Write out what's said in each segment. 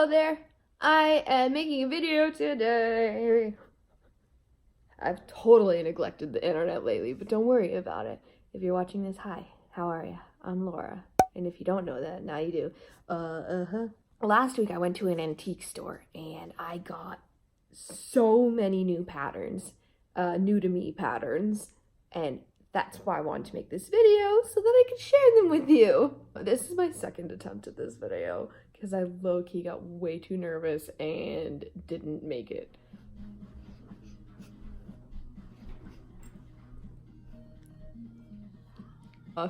Hello there, I am making a video today. I've totally neglected the internet lately, but don't worry about it. If you're watching this, hi, how are ya? I'm Laura, and if you don't know that, now you do. Last week I went to an antique store, and I got so many new patterns, new to me patterns, and that's why I wanted to make this video, so that I could share them with you. This is my second attempt at this video, because I low-key got way too nervous and didn't make it.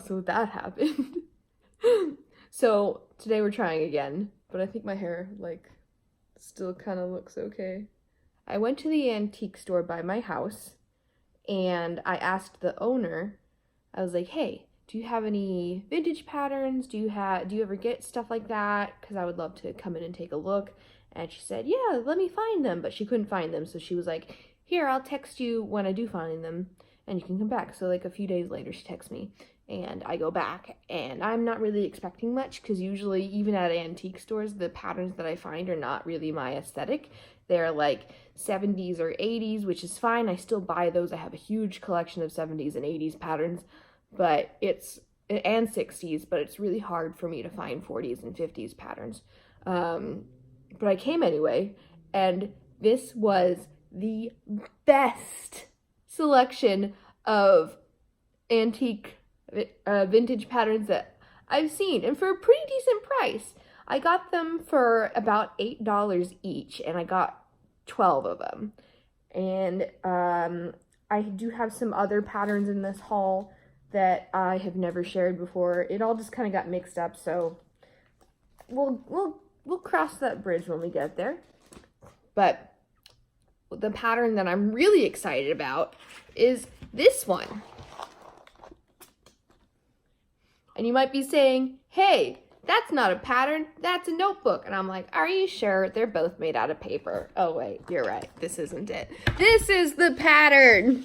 So that happened. So today we're trying again, but I think my hair, still kind of looks okay. I went to the antique store by my house, and I asked the owner, I was like, hey, do you have any vintage patterns? Do you ever get stuff like that? Because I would love to come in and take a look. And she said, yeah, let me find them. But she couldn't find them. So she was like, here, I'll text you when I do find them and you can come back. So like a few days later, she texts me and I go back, and I'm not really expecting much because usually even at antique stores, the patterns that I find are not really my aesthetic. They're like 70s or 80s, which is fine. I still buy those. I have a huge collection of 70s and 80s patterns, but and 60s, but it's really hard for me to find 40s and 50s patterns. But I came anyway, and this was the best selection of antique vintage patterns that I've seen, and for a pretty decent price. I got them for about $8 each, and I got 12 of them. And I do have some other patterns in this haul that I have never shared before. It all just kind of got mixed up, so we'll cross that bridge when we get there. But the pattern that I'm really excited about is this one. And you might be saying, hey, that's not a pattern, that's a notebook. And I'm like, are you sure? They're both made out of paper. Oh wait, you're right, this isn't it. This is the pattern.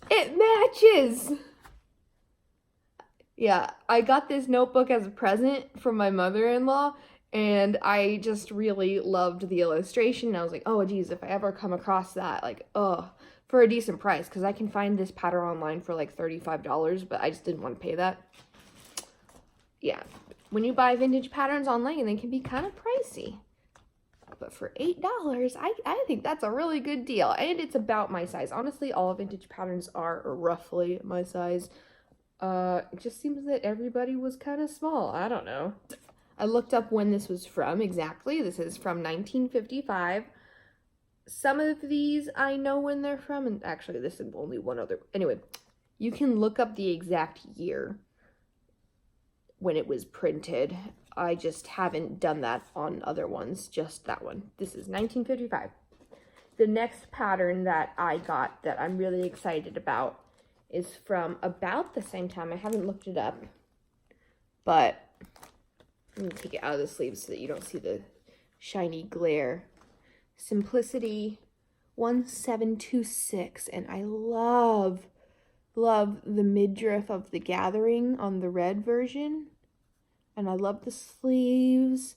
It matches. Yeah, I got this notebook as a present from my mother-in-law, and I just really loved the illustration. And I was like, oh geez, if I ever come across that, for a decent price, because I can find this pattern online for like $35, but I just didn't want to pay that. Yeah, when you buy vintage patterns online, they can be kind of pricey. But for $8, I think that's a really good deal. And it's about my size. Honestly, all vintage patterns are roughly my size. It just seems that everybody was kind of small. I don't know. I looked up when this was from exactly. This is from 1955. Some of these I know when they're from, and actually this is only one other. Anyway, you can look up the exact year when it was printed. I just haven't done that on other ones, just that one. This is 1955. The next pattern that I got that I'm really excited about is from about the same time. I haven't looked it up, but let me take it out of the sleeve so that you don't see the shiny glare. Simplicity 1726, and I love the midriff of the gathering on the red version, and I love the sleeves.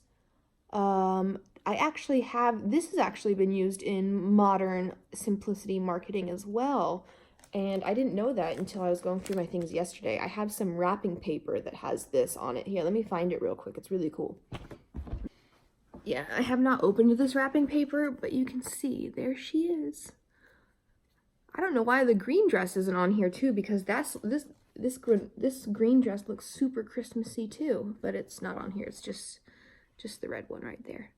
I actually have, this has actually been used in modern simplicity marketing as well, and I didn't know that until I was going through my things yesterday. I have some wrapping paper that has this on it. Here, let me find it real quick. It's really cool. Yeah, I have not opened this wrapping paper, but you can see, there she is. I don't know why the green dress isn't on here too, because this green dress looks super Christmassy too, but it's not on here. It's just the red one right there.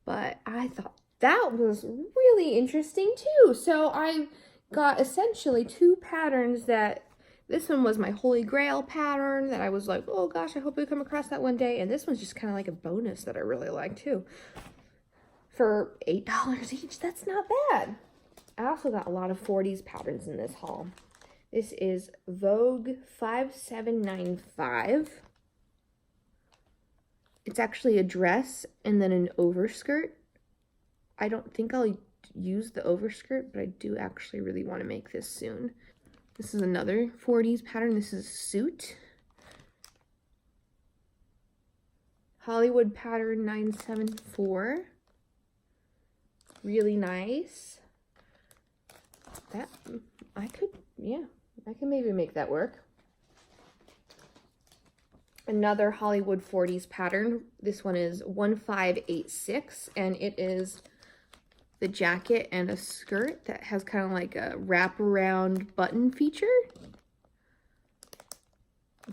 But I thought that was really interesting too. So I got essentially two patterns that, this one was my Holy Grail pattern that I was like, oh gosh, I hope I come across that one day. And this one's just kind of like a bonus that I really like too. For $8 each, that's not bad. I also got a lot of 40s patterns in this haul. This is Vogue 5795. It's actually a dress and then an overskirt. I don't think I'll use the overskirt, but I do actually really want to make this soon. This is another 40s pattern. This is a suit. Hollywood pattern 974. Really nice. That, I could maybe make that work. Another Hollywood 40s pattern. This one is 1586, and it is the jacket and a skirt that has kind of like a wraparound button feature.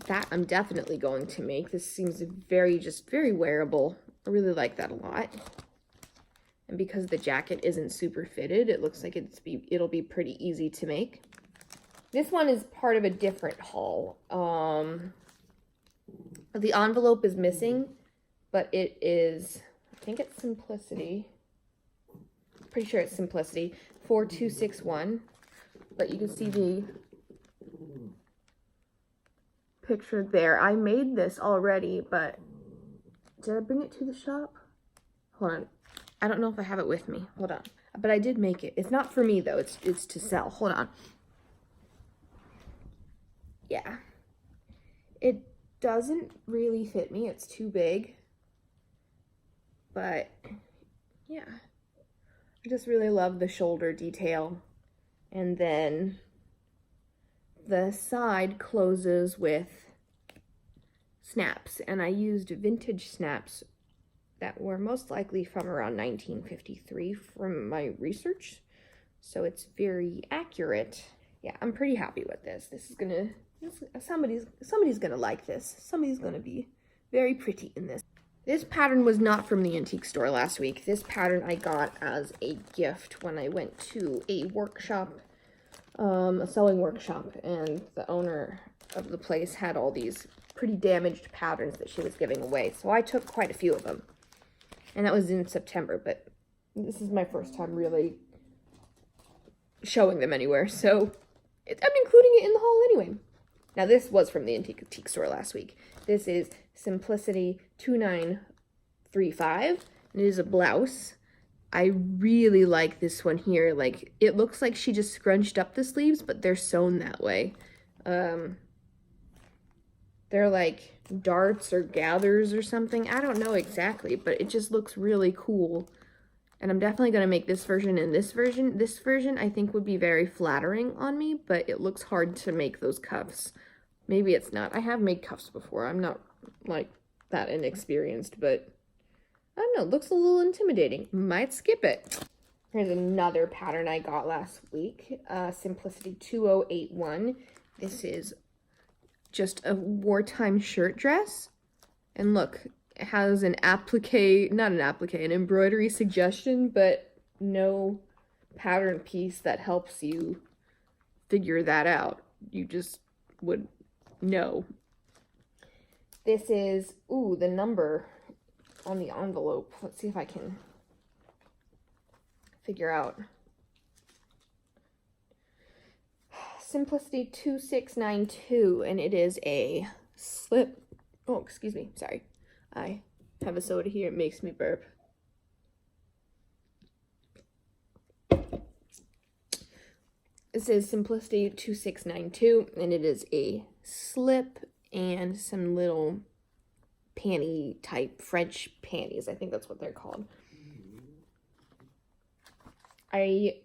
That I'm definitely going to make. This seems very wearable. I really like that a lot. And because the jacket isn't super fitted, it looks like it'll be pretty easy to make. This one is part of a different haul. The envelope is missing, but it is, I think it's Simplicity. Pretty sure it's Simplicity 4261. But you can see the picture there. I made this already, but did I bring it to the shop? Hold on. I don't know if I have it with me. Hold on. But I did make it. It's not for me though. It's to sell. Hold on. Yeah. It doesn't really fit me. It's too big. But yeah. I just really love the shoulder detail. And then the side closes with snaps. And I used vintage snaps that were most likely from around 1953 from my research. So it's very accurate. Yeah, I'm pretty happy with this. This is gonna, somebody's gonna like this. Somebody's gonna be very pretty in this. This pattern was not from the antique store last week. This pattern I got as a gift when I went to a workshop, a sewing workshop, and the owner of the place had all these pretty damaged patterns that she was giving away. So I took quite a few of them. And that was in September, but this is my first time really showing them anywhere. So I'm including it in the haul anyway. Now this was from the antique store last week. This is Simplicity 2935, and it is a blouse. I really like this one here. Like, it looks like she just scrunched up the sleeves, but they're sewn that way. They're like darts or gathers or something. I don't know exactly, but it just looks really cool. And I'm definitely going to make this version and this version. This version I think would be very flattering on me, but it looks hard to make those cuffs. Maybe it's not. I have made cuffs before. I'm not like that inexperienced, but I don't know. It looks a little intimidating. Might skip it. Here's another pattern I got last week. Simplicity 2081. This is just a wartime shirt dress. And look, it has an applique, not an applique, an embroidery suggestion, but no pattern piece that helps you figure that out. You just would know. This is, ooh, the number on the envelope. Let's see if I can figure out. Simplicity 2692, and it is a slip. Oh, excuse me. Sorry. I have a soda here. It makes me burp. This is Simplicity 2692, and it is a slip and some little panty type French panties. I think that's what they're called. I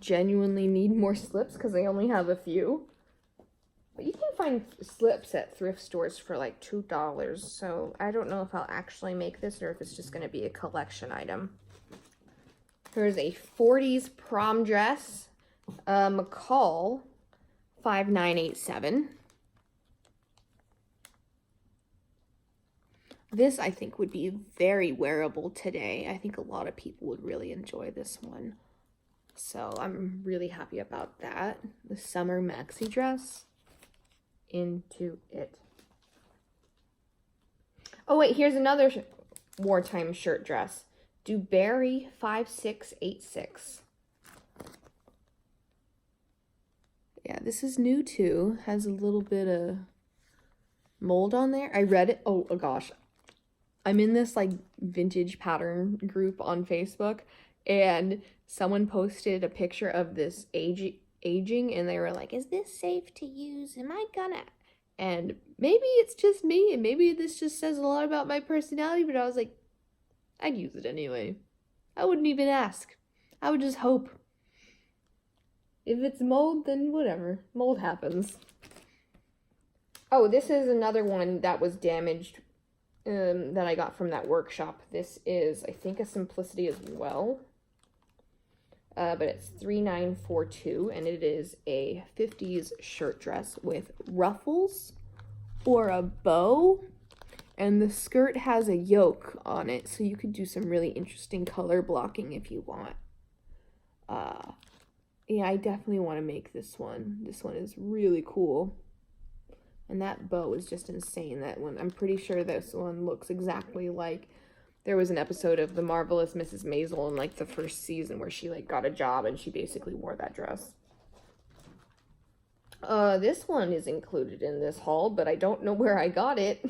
genuinely need more slips because I only have a few. But you can find slips at thrift stores for like $2, so I don't know if I'll actually make this or if it's just going to be a collection item. Here's a 40s prom dress, McCall 5987. This I think would be very wearable today. I think a lot of people would really enjoy this one. So I'm really happy about that. The summer maxi dress. Into it. Oh wait, here's another wartime shirt dress. Dewberry 5686. Yeah, this is new too. Has a little bit of mold on there. I read it. Oh gosh. I'm in this like vintage pattern group on Facebook, and someone posted a picture of this aging, and they were like, is this safe to use? Am I gonna And maybe it's just me, and maybe this just says a lot about my personality, but I was like, I'd use it anyway. I wouldn't even ask. I would just hope. If it's mold, then whatever. Mold happens. Oh, this is another one that was damaged that I got from that workshop. This is, I think, a Simplicity as well. But it's 3942, and it is a 50s shirt dress with ruffles or a bow, and the skirt has a yoke on it, so you could do some really interesting color blocking if you want. Yeah, I definitely want to make this one. This one is really cool. And that bow is just insane. That one, I'm pretty sure this one looks exactly like, there was an episode of The Marvelous Mrs. Maisel in like the first season where she like got a job and she basically wore that dress. This one is included in this haul, but I don't know where I got it.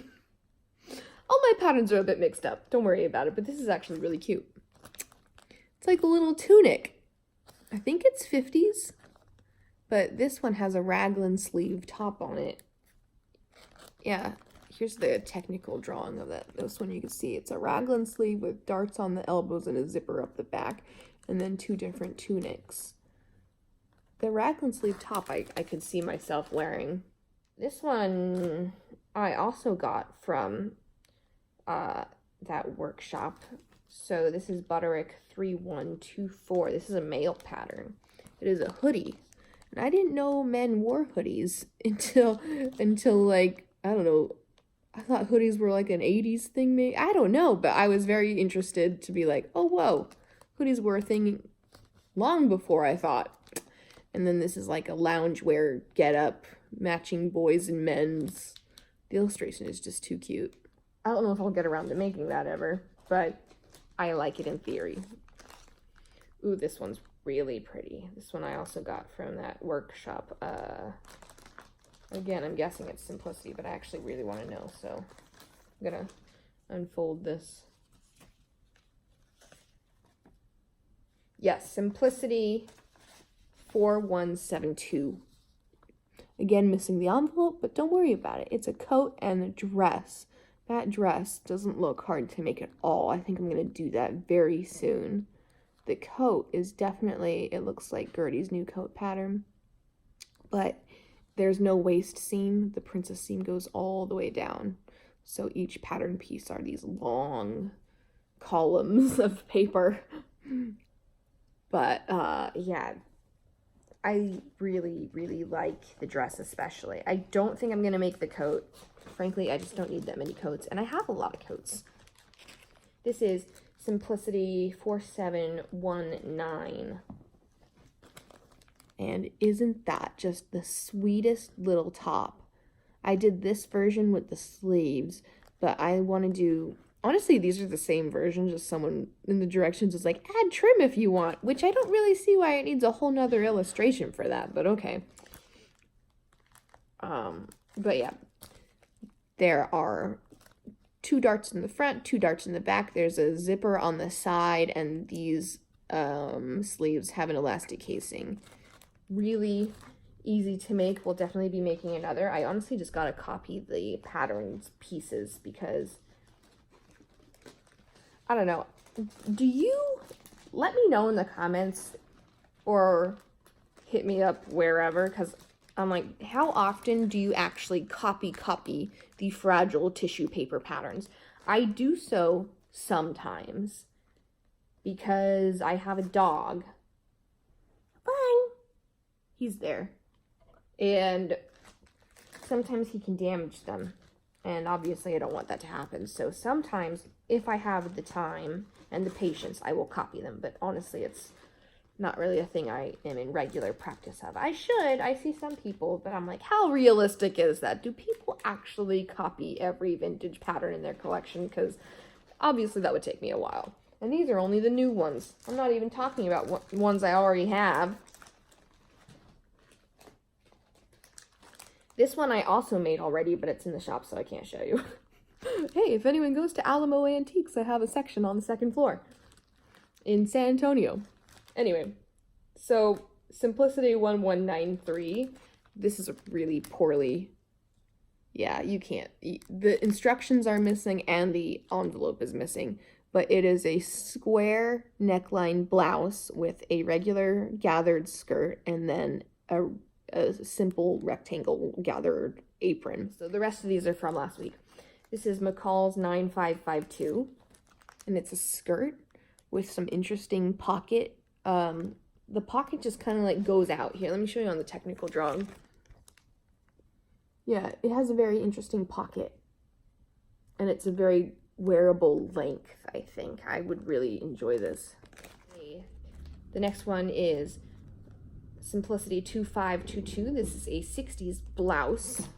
All my patterns are a bit mixed up. Don't worry about it, but this is actually really cute. It's like a little tunic. I think it's 50s, but this one has a raglan sleeve top on it. Yeah. Here's the technical drawing of that. This one you can see. It's a raglan sleeve with darts on the elbows and a zipper up the back. And then two different tunics. The raglan sleeve top I could see myself wearing. This one I also got from that workshop. So this is Butterick 3124. This is a male pattern. It is a hoodie. And I didn't know men wore hoodies until like, I don't know, I thought hoodies were like an 80s thing, maybe. I don't know, but I was very interested to be like, oh, whoa, hoodies were a thing long before I thought. And then this is like a loungewear get-up, matching boys and men's. The illustration is just too cute. I don't know if I'll get around to making that ever, but I like it in theory. Ooh, this one's really pretty. This one I also got from that workshop. Again, I'm guessing it's Simplicity, but I actually really want to know, so I'm gonna unfold this. Yes, Simplicity 4172. Again, missing the envelope, but don't worry about it. It's a coat and a dress. That dress doesn't look hard to make at all. I think I'm gonna do that very soon. The coat is definitely, it looks like Gertie's new coat pattern, but there's no waist seam. The princess seam goes all the way down. So each pattern piece are these long columns of paper. But yeah, I really, really like the dress especially. I don't think I'm going to make the coat. Frankly, I just don't need that many coats. And I have a lot of coats. This is Simplicity 4719. And isn't that just the sweetest little top? I did this version with the sleeves, but I want to do... Honestly, these are the same version, just someone in the directions is like, add trim if you want, which I don't really see why it needs a whole nother illustration for that, but okay. But yeah, there are 2 darts in the front, 2 darts in the back. There's a zipper on the side, and these sleeves have an elastic casing. Really easy to make. We'll definitely be making another. I honestly just gotta copy the patterns pieces because I don't know. Do you let me know in the comments or hit me up wherever, because I'm like, how often do you actually copy the fragile tissue paper patterns? I do so sometimes because I have a dog. He's there, and sometimes he can damage them, and obviously I don't want that to happen. So sometimes if I have the time and the patience, I will copy them, but honestly it's not really a thing I am in regular practice of. I see some people, but I'm like, how realistic is that? Do people actually copy every vintage pattern in their collection? Because obviously that would take me a while, and these are only the new ones. I'm not even talking about ones I already have. This one I also made already, but it's in the shop, so I can't show you. Hey, if anyone goes to Alamo Antiques, I have a section on the 2nd floor in San Antonio. Anyway, so Simplicity 1193. This is a really poorly Yeah, you can't. The instructions are missing and the envelope is missing, but it is a square neckline blouse with a regular gathered skirt and then a simple rectangle gathered apron. So the rest of these are from last week. This is McCall's 9552, and it's a skirt with some interesting pocket. The pocket just kind of like goes out here. Let me show you on the technical drawing. Yeah, it has a very interesting pocket, and it's a very wearable length, I think. I would really enjoy this. The next one is Simplicity 2522. This is a 60s blouse,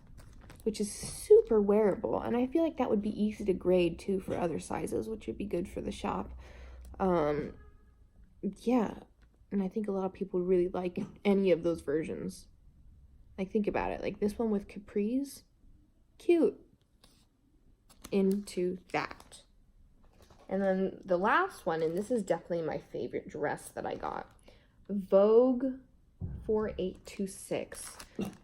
which is super wearable, and I feel like that would be easy to grade too for other sizes, which would be good for the shop. Yeah, and I think a lot of people really like any of those versions. Like, think about it. Like, this one with capris, cute. Into that. And then the last one, and this is definitely my favorite dress that I got. Vogue 4826.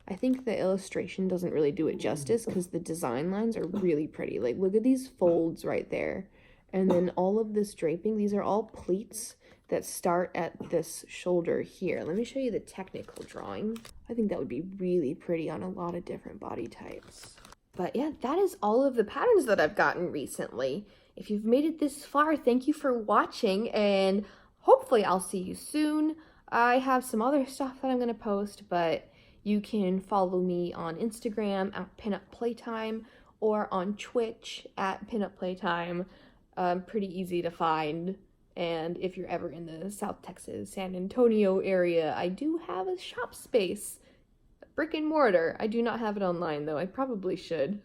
I think the illustration doesn't really do it justice because the design lines are really pretty. Like, look at these folds right there. And then all of this draping, these are all pleats that start at this shoulder here. Let me show you the technical drawing. I think that would be really pretty on a lot of different body types. But yeah, that is all of the patterns that I've gotten recently. If you've made it this far, thank you for watching, and hopefully I'll see you soon. I have some other stuff that I'm going to post, but you can follow me on Instagram at Pinup Playtime or on Twitch at Pinup Playtime. Pretty easy to find. And if you're ever in the South Texas, San Antonio area, I do have a shop space, brick and mortar. I do not have it online though. I probably should.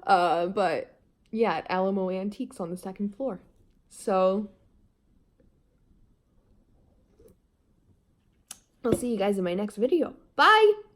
But yeah, at Alamo Antiques on the 2nd floor. So I'll see you guys in my next video. Bye!